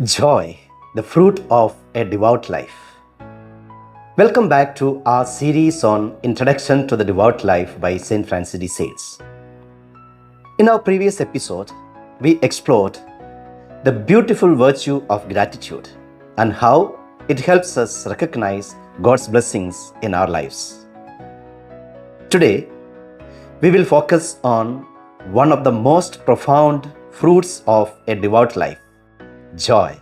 Joy, the fruit of a devout life. Welcome back to our series on Introduction to the Devout Life by St. Francis de Sales. In our previous episode, we explored the beautiful virtue of gratitude and how it helps us recognize God's blessings in our lives. Today, we will focus on one of the most profound fruits of a devout life, joy.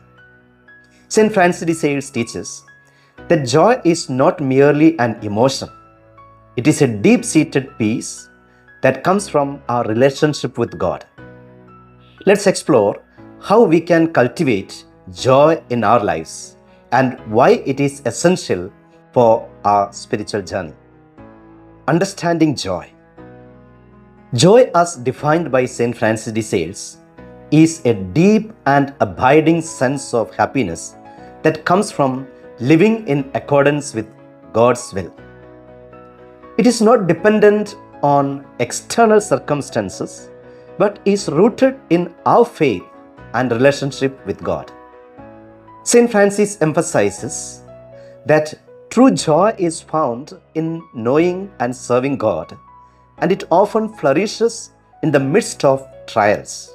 St. Francis de Sales teaches that joy is not merely an emotion. It is a deep-seated peace that comes from our relationship with God. Let's explore how we can cultivate joy in our lives and why it is essential for our spiritual journey. Understanding joy. Joy, as defined by St. Francis de Sales, is a deep and abiding sense of happiness that comes from living in accordance with God's will. It is not dependent on external circumstances, but is rooted in our faith and relationship with God. St. Francis emphasizes that true joy is found in knowing and serving God, and it often flourishes in the midst of trials.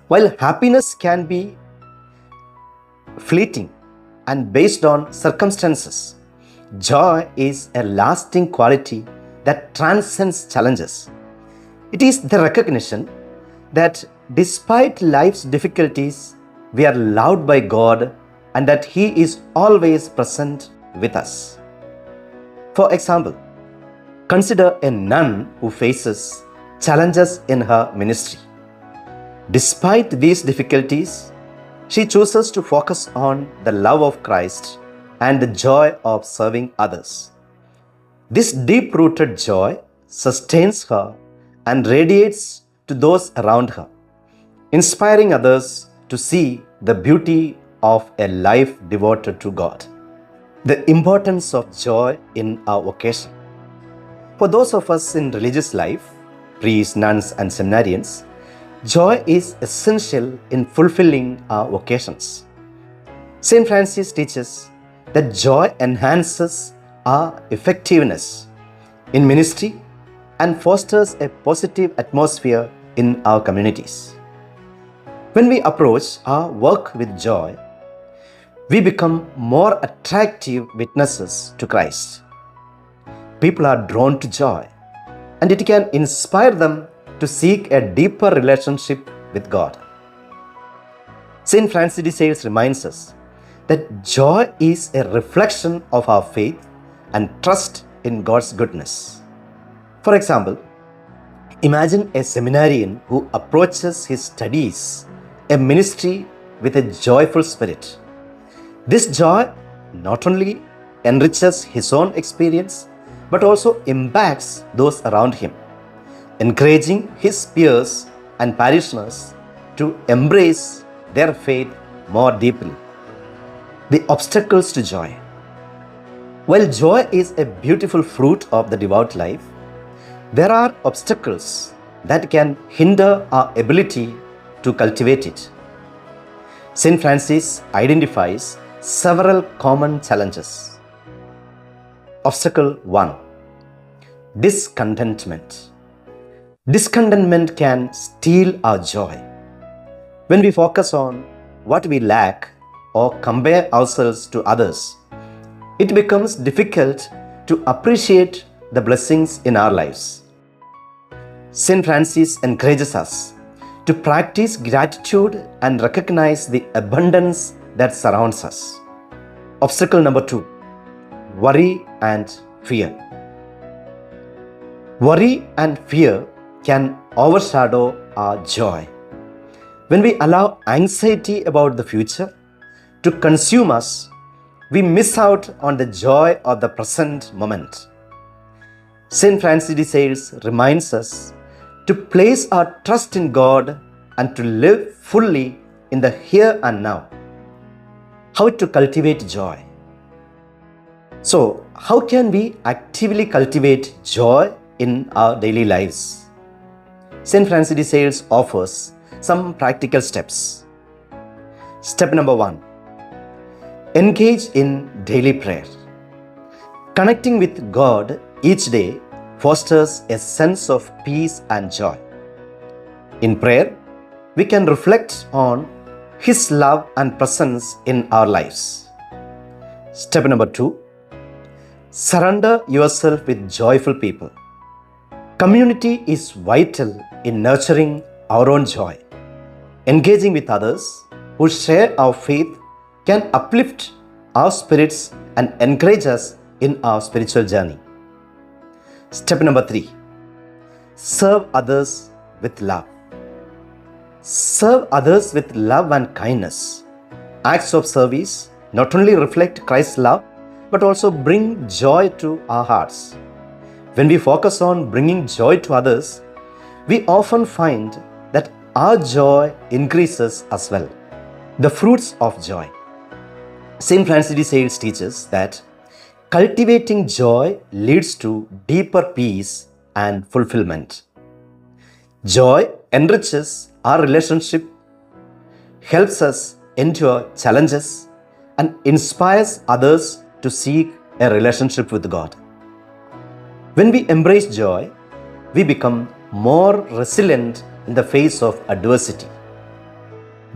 While happiness can be fleeting and based on circumstances, joy is a lasting quality that transcends challenges. It is the recognition that despite life's difficulties, we are loved by God and that He is always present with us. For example, consider a nun who faces challenges in her ministry. Despite these difficulties, she chooses to focus on the love of Christ and the joy of serving others. This deep-rooted joy sustains her and radiates to those around her, inspiring others to see the beauty of a life devoted to God. The importance of joy in our vocation. For those of us in religious life, priests, nuns, and seminarians, joy is essential in fulfilling our vocations. St. Francis teaches that joy enhances our effectiveness in ministry and fosters a positive atmosphere in our communities. When we approach our work with joy, we become more attractive witnesses to Christ. People are drawn to joy, and it can inspire them to seek a deeper relationship with God. St. Francis de Sales reminds us that joy is a reflection of our faith and trust in God's goodness. For example, imagine a seminarian who approaches his studies, a ministry, with a joyful spirit. This joy not only enriches his own experience, but also impacts those around him, encouraging his peers and parishioners to embrace their faith more deeply. The obstacles to joy. While joy is a beautiful fruit of the devout life, there are obstacles that can hinder our ability to cultivate it. St. Francis identifies several common challenges. Obstacle 1. Discontentment. Discontentment can steal our joy. When we focus on what we lack or compare ourselves to others, it becomes difficult to appreciate the blessings in our lives. St. Francis encourages us to practice gratitude and recognize the abundance that surrounds us. Obstacle number 2. Worry and fear. Worry and fear can overshadow our joy. When we allow anxiety about the future to consume us, we miss out on the joy of the present moment. St. Francis de Sales reminds us to place our trust in God and to live fully in the here and now. How to cultivate joy? So, how can we actively cultivate joy in our daily lives? St. Francis de Sales offers some practical steps. Step number 1. Engage in daily prayer. Connecting with God each day fosters a sense of peace and joy. In prayer, we can reflect on His love and presence in our lives. Step number 2. Surrender yourself with joyful people. Community is vital in nurturing our own joy. Engaging with others who share our faith can uplift our spirits and encourage us in our spiritual journey. Step number 3. Serve others with love. Serve others with love and kindness. Acts of service not only reflect Christ's love, but also bring joy to our hearts. When we focus on bringing joy to others, we often find that our joy increases as well. The fruits of joy. St. Francis de Sales teaches that cultivating joy leads to deeper peace and fulfillment. Joy enriches our relationship, helps us endure challenges, and inspires others to seek a relationship with God. When we embrace joy, we become more resilient in the face of adversity.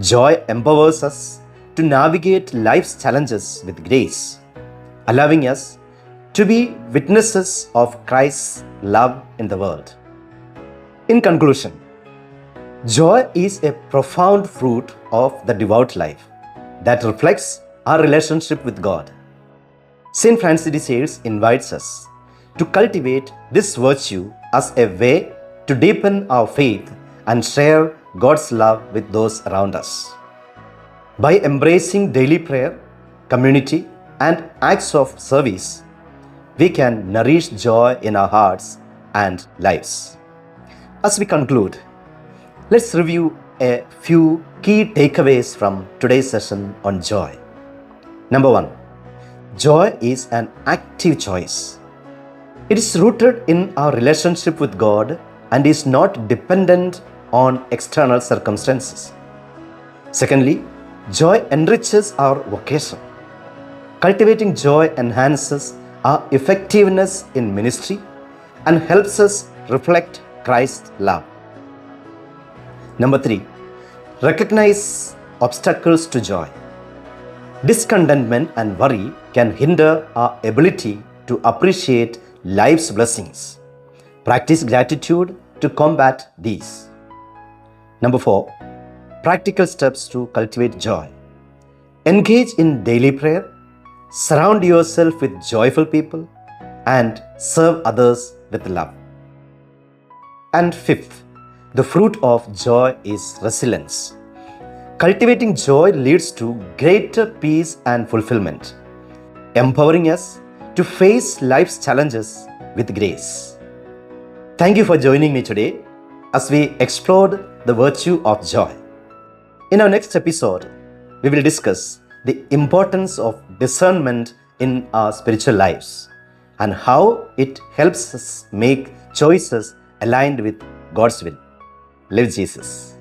Joy empowers us to navigate life's challenges with grace, allowing us to be witnesses of Christ's love in the world. In conclusion, joy is a profound fruit of the devout life that reflects our relationship with God. St. Francis de Sales invites us to cultivate this virtue as a way to deepen our faith and share God's love with those around us. By embracing daily prayer, community, and acts of service, we can nourish joy in our hearts and lives. As we conclude, let's review a few key takeaways from today's session on joy. Number 1, joy is an active choice. It is rooted in our relationship with God and is not dependent on external circumstances. Secondly, joy enriches our vocation. Cultivating joy enhances our effectiveness in ministry and helps us reflect Christ's love. Number 3, recognize obstacles to joy. Discontentment and worry can hinder our ability to appreciate life's blessings. Practice gratitude to combat these. Number 4, practical steps to cultivate joy. Engage in daily prayer, surround yourself with joyful people, and serve others with love. And 5th, the fruit of joy is resilience. Cultivating joy leads to greater peace and fulfillment, empowering us to face life's challenges with grace. Thank you for joining me today as we explored the virtue of joy. In our next episode, we will discuss the importance of discernment in our spiritual lives and how it helps us make choices aligned with God's will. Live Jesus.